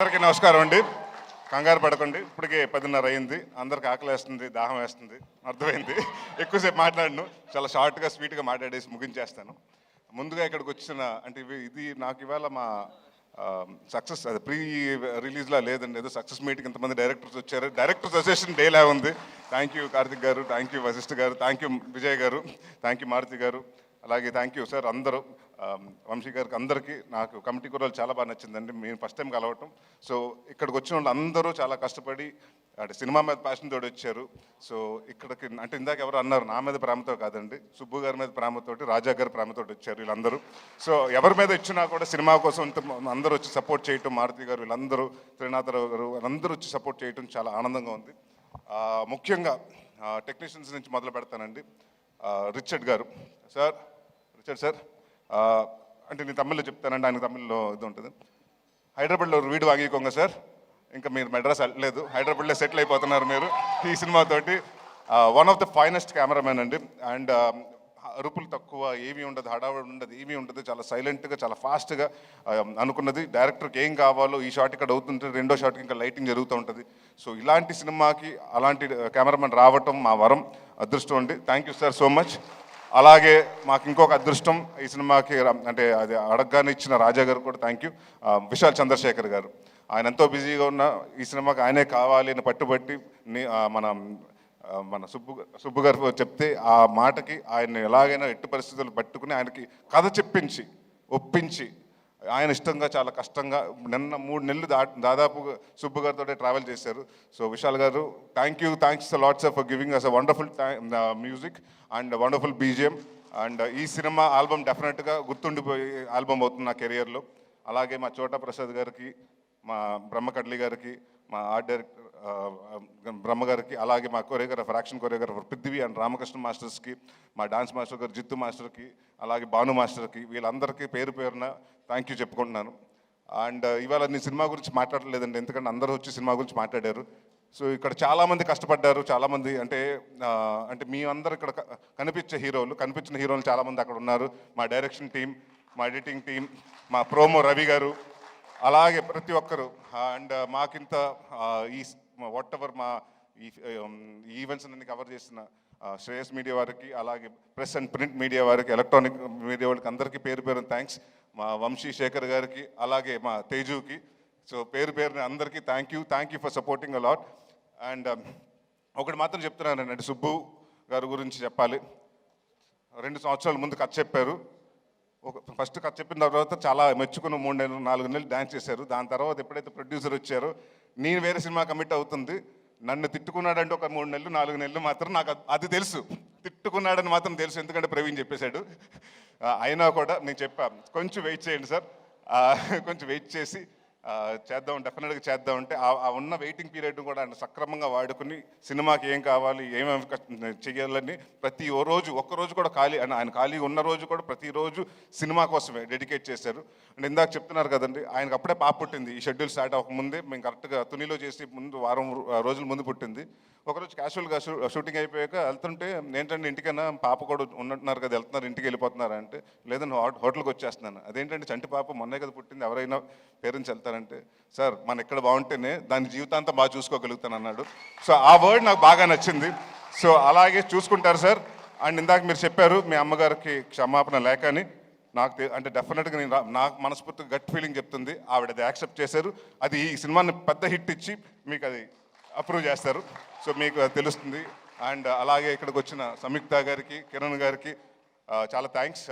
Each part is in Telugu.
అందరికీ నమస్కారం అండి. కంగారు పడకండి, ఇప్పటికే 10:30 అయింది. అందరికి ఆకలి వేస్తుంది, దాహం వేస్తుంది, అర్థమైంది. ఎక్కువసేపు మాట్లాడను, చాలా షార్ట్గా స్వీట్గా మాట్లాడేసి ముగించేస్తాను. ముందుగా ఇక్కడికి వచ్చిన అంటే ఇది నాకు ఇవాళ మా సక్సెస్ అది ప్రీ రిలీజ్లా లేదండి, ఏదో సక్సెస్ మీట్కి ఇంతమంది డైరెక్టర్స్ వచ్చారు. డైరెక్టర్స్ అసోసియేషన్ డేలా ఉంది. థ్యాంక్ యూ కార్తిక్ గారు, థ్యాంక్ యూ వశిష్ఠ గారు, థ్యాంక్ యూ విజయ్ గారు, థ్యాంక్ యూ మారుతి గారు, అలాగే థ్యాంక్ యూ సార్ అందరూ, వంశీ గారికి, అందరికీ. నాకు కమిటీ కుర్రాలు చాలా బాగా నచ్చిందండి, మేము ఫస్ట్ టైం కలవటం. సో ఇక్కడికి వచ్చిన వాళ్ళు అందరూ చాలా కష్టపడి అంటే సినిమా మీద ప్యాషన్ తోటి వచ్చారు. సో ఇక్కడికి అంటే ఇందాక ఎవరు అన్నారు, నా మీద ప్రేమతో కాదండి, సుబ్బు గారి మీద ప్రేమతోటి, రాజా గారి ప్రేమతోటి వచ్చారు వీళ్ళందరూ. సో ఎవరి మీద ఇచ్చినా కూడా సినిమా కోసం అందరూ వచ్చి సపోర్ట్ చేయటం, మారుతి గారు వీళ్ళందరూ, త్రినాథరావు గారు వాళ్ళందరూ వచ్చి సపోర్ట్ చేయటం చాలా ఆనందంగా ఉంది. ముఖ్యంగా టెక్నీషియన్స్ నుంచి మొదలు పెడతానండి. రిచర్డ్ గారు సార్, రిచర్డ్ సార్ అంటే నేను తమిళ్లో చెప్తానండి, ఆయన తమిళ్లో ఇది ఉంటుంది. హైదరాబాద్లో వీడు వాగికోంగ సార్, ఇంకా మీరు మెడ్రాస్ వెళ్ళలేదు, హైదరాబాద్లో సెటిల్ అయిపోతున్నారు మీరు ఈ సినిమాతోటి. One of the finest cameraman అండి. అండ్ అరుపులు తక్కువ, ఏమీ ఉండదు, హడావుడి ఉండదు, ఏమీ ఉండదు, చాలా సైలెంట్గా చాలా ఫాస్ట్గా అనుకున్నది. డైరెక్టర్కి ఏం కావాలో ఈ షాట్ ఇక్కడ అవుతుంటే రెండో షాట్కి ఇంకా లైటింగ్ జరుగుతూ ఉంటుంది. సో ఇలాంటి సినిమాకి అలాంటి కెమెరామెన్ రావటం మా వరం, అదృష్టం అండి. Thank you sir so much. అలాగే మాకు ఇంకొక అదృష్టం ఈ సినిమాకి అంటే అది అడగగానే ఇచ్చిన రాజా గారు కూడా థ్యాంక్ యూ. విశాల్ చంద్రశేఖర్ గారు, ఆయన ఎంతో బిజీగా ఉన్న ఈ సినిమాకి ఆయనే కావాలి అని పట్టుబట్టి మన సుబ్బు గారు చెప్తే ఆ మాటకి ఆయన ఎలాగైనా ఎట్టి పరిస్థితులు పట్టుకుని ఆయనకి కథ చెప్పించి ఒప్పించి ఆయన ఇష్టంగా చాలా కష్టంగా నిన్న 3 నెలలు దాదాపు సుబ్బు గారితో ట్రావెల్ చేశారు. సో విశాల్ గారు thanks lots for giving us a wonderful music and wonderful BGM. And ఈ సినిమా ఆల్బమ్ డెఫినెట్గా గుర్తుండిపోయే ఆల్బమ్ అవుతుంది నా కెరియర్లో. అలాగే మా చోటా ప్రసాద్ గారికి, మా బ్రహ్మకడ్లి గారికి, మా ఆర్ట్ డైరెక్టర్ బ్రహ్మ గారికి, అలాగే మా choreographer, action choreographer Prithvi and Ramakrishna మాస్టర్స్కి, మా డాన్స్ మాస్టర్ గారు జిత్తు మాస్టర్కి, అలాగే భాను మాస్టర్కి, వీళ్ళందరికీ పేరు పేరున థ్యాంక్ యూ చెప్పుకుంటున్నాను. అండ్ ఇవాళ నేను సినిమా గురించి మాట్లాడలేదండి, ఎందుకంటే అందరూ వచ్చి సినిమా గురించి మాట్లాడారు. సో ఇక్కడ చాలామంది కష్టపడ్డారు, చాలామంది అంటే మీ అందరు ఇక్కడ కనిపించిన హీరోలు చాలామంది అక్కడ ఉన్నారు. మా డైరెక్షన్ టీం, మా ఎడిటింగ్ టీం, మా ప్రోమో రవి గారు, అలాగే ప్రతి ఒక్కరు. అండ్ మాకింత ఈ వాట్ ఎవర్ మా ఈ ఈవెంట్స్ అన్ని కవర్ చేసిన శ్రేయస్ మీడియా వారికి, అలాగే ప్రెస్ అండ్ ప్రింట్ మీడియా వారికి, ఎలక్ట్రానిక్ మీడియా వాళ్ళకి అందరికీ పేరు పేరున థ్యాంక్స్. మా వంశీ శేఖర్ గారికి, అలాగే మా తేజుకి. సో పేరు పేరున అందరికీ thank you for supporting a lot. And ఒకటి మాత్రం చెప్తున్నానండి, అంటే సుబ్బు గారి గురించి చెప్పాలి. 2 సంవత్సరాల ముందు కథ చెప్పారు. ఫస్ట్ కథ చెప్పిన తర్వాత చాలా మెచ్చుకుని 3 నెలలు 4 నెలలు డ్యాన్స్ చేశారు. దాని తర్వాత ఎప్పుడైతే ప్రొడ్యూసర్ వచ్చారో నేను వేరే సినిమా కమిట్ అవుతుంది, నన్ను తిట్టుకున్నాడంటే ఒక 3 నెలలు 4 నెలలు మాత్రం నాకు అది తెలుసు, తిట్టుకున్నాడని మాత్రం తెలుసు, ఎందుకంటే ప్రవీణ్ చెప్పేశాడు. అయినా కూడా నేను చెప్పా, కొంచెం వెయిట్ చేయండి సార్, కొంచెం వెయిట్ చేసి చేద్దాం, డెఫినెట్గా చేద్దామంటే ఆ ఉన్న వెయిటింగ్ పీరియడ్ కూడా ఆయన సక్రమంగా వాడుకుని సినిమాకి ఏం కావాలి, ఏమేమి చేయాలని ప్రతి ఒక్కరోజు కూడా ఆయన ఖాళీ ఉన్న రోజు కూడా ప్రతిరోజు సినిమా కోసమే డెడికేట్ చేశారు. అండ్ ఇందాక చెప్తున్నారు కదండి, ఆయనకు అప్పుడే పాప పుట్టింది, ఈ షెడ్యూల్ స్టార్ట్ అవ్వకముందే. మేము కరెక్ట్గా తునిలో చేసి వారం రోజుల ముందు పుట్టింది. ఒకరోజు క్యాజువల్గా షూటింగ్ అయిపోయాక వెళ్తుంటే, ఏంటంటే ఇంటికైనా పాప కూడా ఉన్నట్టున్నారు కదా, వెళ్తున్నారు ఇంటికి వెళ్ళిపోతున్నారు అంటే, లేదని హోటల్కి వచ్చేస్తున్నాను. అదేంటంటే చంటి పాప మొన్నే కదా పుట్టింది, ఎవరైనా పేరెంట్స్ వెళ్తారంటే, సార్ మన ఇక్కడ బాగుంటేనే దాని జీవితాంతం బాగా చూసుకోగలుగుతాను అన్నాడు. సో ఆ వర్డ్ నాకు బాగా నచ్చింది. సో అలాగే చూసుకుంటారు సార్. అండ్ ఇందాక మీరు చెప్పారు మీ అమ్మగారికి క్షమాపణ లేకని, నాకు అంటే డెఫినెట్గా నాకు మనస్ఫూర్తిగా గట్ ఫీలింగ్ చెప్తుంది, ఆవిడ అది యాక్సెప్ట్ చేశారు. అది ఈ సినిమాని పెద్ద హిట్ ఇచ్చి మీకు అది అప్రూవ్ చేస్తారు. సో మీకు తెలుస్తుంది. అండ్ అలాగే ఇక్కడికి వచ్చిన సంయుక్త గారికి, కిరణ్ గారికి చాలా థ్యాంక్స్.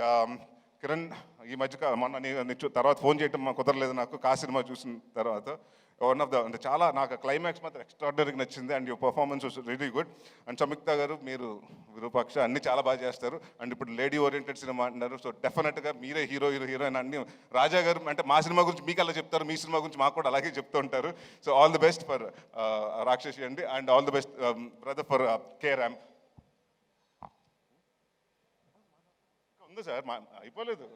కిరణ్ ఈ మధ్య మొన్న తర్వాత ఫోన్ చేయటం కుదరలేదు నాకు, సినిమా చూసిన తర్వాత. వన్ ఆఫ్ ద అంటే చాలా నాకు క్లైమాక్స్ మాత్రం ఎక్స్ట్రాడినరీగా నచ్చింది. And your performance was really good. And Samyuktha garu, మీరు విరూపాక్ష అన్నీ చాలా బాగా చేస్తారు. అండ్ ఇప్పుడు లేడీ ఓరియంటెడ్ సినిమా అంటున్నారు. సో డెఫినెట్గా మీరే హీరోయిన్ అన్ని. రాజా గారు అంటే మా సినిమా గురించి మీకు అలా చెప్తారు, మీ సినిమా గురించి మాకు కూడా అలాగే చెప్తూ ఉంటారు. So all the best for రాక్షసి అండి. And all the best brother for K RAM. ఉంది సార్, అయిపోలేదు.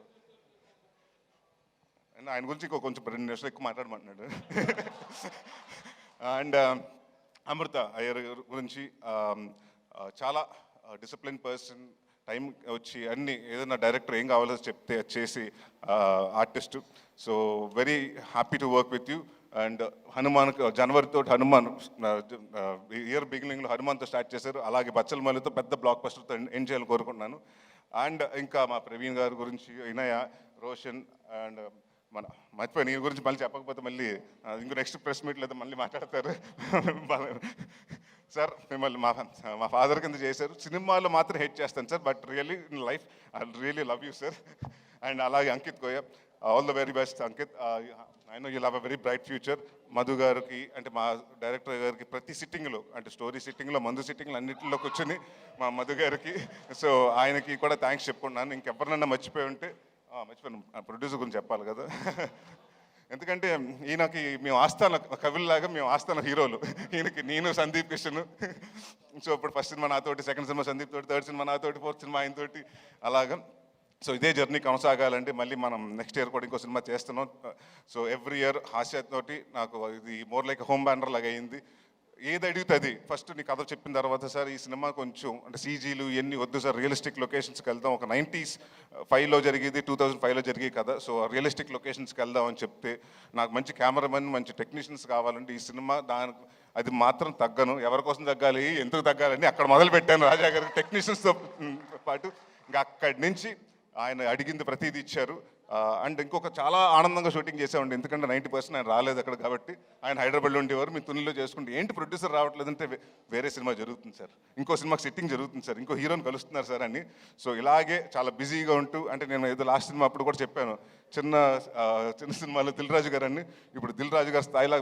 ఆయన గురించి కొంచెం 2 నిమిషాలు ఎక్కువ మాట్లాడమంటున్నాడు. అండ్ అమృత అయ్యర్ గురించి చాలా డిసిప్లిన్ పర్సన్, టైం వచ్చి అన్ని ఏదైనా డైరెక్టర్ ఏం కావాలో చెప్తే చేసి artist. So very happy to work with you. And Hanuman జనవరితో హనుమాన్ ఇయర్ బిగినింగ్లో హనుమాన్తో స్టార్ట్ చేశారు. అలాగే బచ్చల మల్లితో పెద్ద బ్లాక్ బస్టర్తో ఎండ్ చేయాలని కోరుకుంటున్నాను. అండ్ ఇంకా మా ప్రవీణ్ గారి గురించి, వినయ, రోషన్ అండ్ మన మర్చిపోయి నీ గురించి మళ్ళీ చెప్పకపోతే మళ్ళీ ఇంకో నెక్స్ట్ ప్రెస్ మీట్ లేదా మళ్ళీ మాట్లాడతారు. సార్ మిమ్మల్ని మా ఫాదర్ కింద చేశారు. సినిమాలో మాత్రం హెట్ చేస్తాను sir, but really in life I really love you sir. And అలాగే Ankit Goyal, all the very best Ankit. I know you'll have a very bright future. Madhu గారికి అంటే మా డైరెక్టర్ గారికి ప్రతి సిట్టింగ్లో అంటే స్టోరీ సిట్టింగ్లో, మందు సిట్టింగ్లో అన్నింటిలో కూర్చొని మా మధు గారికి, సో ఆయనకి కూడా థ్యాంక్స్ చెప్పుకున్నాను. ఇంకెవరినన్నా మర్చిపోయి ఉంటే మర్చిపోయాను, ప్రొడ్యూసర్ గురించి చెప్పాలి కదా. ఎందుకంటే ఈయనకి మేము ఆస్థాన కవుల్లాగా, మేము ఆస్థాన హీరోలు. ఈయనకి నేను సందీప్ కిషన్. సో ఇప్పుడు ఫస్ట్ సినిమా నాతోటి, సెకండ్ సినిమా సందీప్ తోటి, థర్డ్ సినిమా నాతోటి, ఫోర్త్ సినిమా ఆయనతోటి, అలాగా. సో ఇదే జర్నీ కొనసాగాలంటే మళ్ళీ మనం నెక్స్ట్ ఇయర్ కూడా ఇంకో సినిమా చేస్తున్నాం. సో ఎవ్రీ ఇయర్ హాస్యతోటి నాకు ఇది మోర్ లైక్ హోమ్ బ్యానర్ లాగా అయింది. ఏది అడిగితే అది ఫస్ట్ నీ కథ చెప్పిన తర్వాత, సార్ ఈ సినిమా కొంచెం అంటే సీజీలు ఇవన్నీ వద్దు సార్, రియలిస్టిక్ లొకేషన్స్కి వెళ్దాం, ఒక 95లో జరిగేది 2005లో జరిగే కదా, సో రియలిస్టిక్ లొకేషన్స్కి వెళ్దాం అని చెప్తే, నాకు మంచి కెమెరామెన్, మంచి టెక్నీషియన్స్ కావాలంటే ఈ సినిమా దానికి అది మాత్రం తగ్గను. ఎవరి కోసం తగ్గాలి, ఎందుకు తగ్గాలని అక్కడ మొదలు పెట్టాను రాజా గారికి టెక్నీషియన్స్తో పాటు. ఇంకా అక్కడి నుంచి ఆయన అడిగింది ప్రతిదీ ఇచ్చారు. అండ్ ఇంకొక చాలా ఆనందంగా షూటింగ్ చేసామండి, ఎందుకంటే 90% ఆయన రాలేదు అక్కడ కాబట్టి. ఆయన హైదరాబాద్లో ఉండేవారు, మీ తునిలో చేసుకుంటే ఏంటి ప్రొడ్యూసర్ రావట్లేదంటే వేరే సినిమా జరుగుతుంది సార్, ఇంకో సినిమాకి సిట్టింగ్ జరుగుతుంది సార్, ఇంకో హీరోని కలుస్తున్నారు సార్ అని. సో ఇలాగే చాలా బిజీగా ఉంటూ, అంటే నేను ఏదో లాస్ట్ సినిమా అప్పుడు కూడా చెప్పాను, చిన్న సినిమాలో దిల్ రాజు గారు అని, ఇప్పుడు దిల్ రాజు గారి స్థాయిలో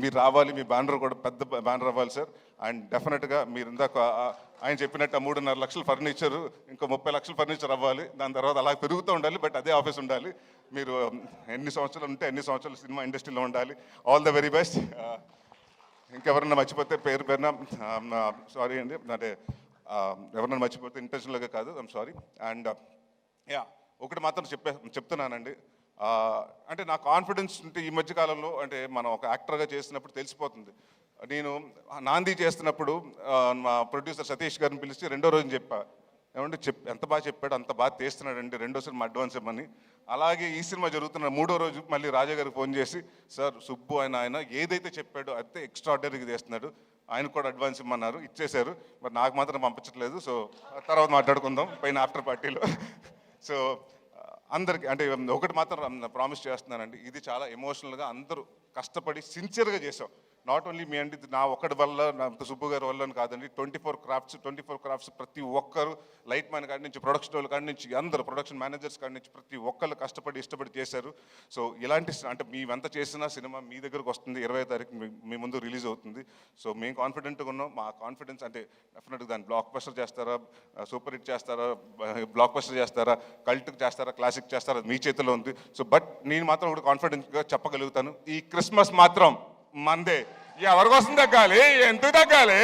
మీరు రావాలి, మీ బ్యానర్ కూడా పెద్ద బ్యానర్ అవ్వాలి సార్. అండ్ డెఫినెట్గా మీరు ఇందాక ఆయన చెప్పినట్టు 3.5 లక్షల ఫర్నిచర్, ఇంకో 30 లక్షల ఫర్నిచర్ అవ్వాలి, దాని తర్వాత అలా పెరుగుతూ ఉండాలి, బట్ అదే ఆఫీస్ ఉండాలి. మీరు ఎన్ని సంవత్సరాలు ఉంటే ఎన్ని సంవత్సరాలు సినిమా ఇండస్ట్రీలో ఉండాలి. All the very best. ఇంకెవరన్నా మర్చిపోతే పేరు పేరున సారీ అండి, అంటే ఎవరన్నా మర్చిపోతే ఇంటెన్షనల్గా కాదు, ఐమ్ సారీ. అండ్ యా ఒకటి మాత్రం చెప్తున్నానండి, అంటే నా కాన్ఫిడెన్స్ ఉంటే ఈ మధ్యకాలంలో, అంటే మనం ఒక యాక్టర్గా చేసినప్పుడు తెలిసిపోతుంది. నేను నాంది చేస్తున్నప్పుడు మా ప్రొడ్యూసర్ సతీష్ గారిని పిలిచి రెండో రోజు చెప్పా, ఏమంటే ఎంత బాగా చెప్పాడు, అంత బాగా తీస్తున్నాడండి, రెండో సినిమా అడ్వాన్స్ ఇవ్వమని. అలాగే ఈ సినిమా జరుగుతున్న మూడో రోజు మళ్ళీ రాజా గారికి ఫోన్ చేసి, సార్ సుబ్బు ఆయన ఏదైతే చెప్పాడో అయితే ఎక్స్ట్రాడినరీగా తీస్తున్నాడు, ఆయన కూడా అడ్వాన్స్ ఇమ్మన్నారు, ఇచ్చేశారు, మరి నాకు మాత్రం పంపించట్లేదు. సో తర్వాత మాట్లాడుకుందాం పైన ఆఫ్టర్ పార్టీలో. సో అందరికి అంటే ఒకటి మాత్రం ప్రామిస్ చేస్తున్నానండి, ఇది చాలా ఎమోషనల్గా అందరూ కష్టపడి సిన్సియర్గా చేసాం. నాట్ ఓన్లీ మీ అండి, నా ఒక్కడి వల్ల, నా సుబ్బు గారి వల్ల కాదండి, 24 క్రాఫ్ట్స్ ప్రతి ఒక్కరు, లైట్ మ్యాన్ కాడి నుంచి, ప్రొడక్షన్ వాళ్ళ కాడి నుంచి, అందరూ ప్రొడక్షన్ మేనేజర్స్ కాడి నుంచి ప్రతి ఒక్కరు కష్టపడి ఇష్టపడి చేశారు. సో ఇలాంటి అంటే మేమెంత చేసినా సినిమా మీ దగ్గరకు వస్తుంది, 20వ తారీఖు మీ ముందు రిలీజ్ అవుతుంది. సో మేము కాన్ఫిడెంట్గా ఉన్నాం. మా కాన్ఫిడెన్స్ అంటే డెఫినెట్గా దాన్ని బ్లాక్ బస్టర్ చేస్తారా, సూపర్ హిట్ చేస్తారా, బ్లాక్ బస్టర్ చేస్తారా, కల్ట్ చేస్తారా, క్లాసిక్ చేస్తారా, మీ చేతిలో ఉంది. సో బట్ నేను మాత్రం ఒకటి కాన్ఫిడెంట్గా చెప్పగలుగుతాను, ఈ క్రిస్మస్ మాత్రం మందే. ఎవరి కోసం తగ్గాలి, ఎందుకు తగ్గాలి?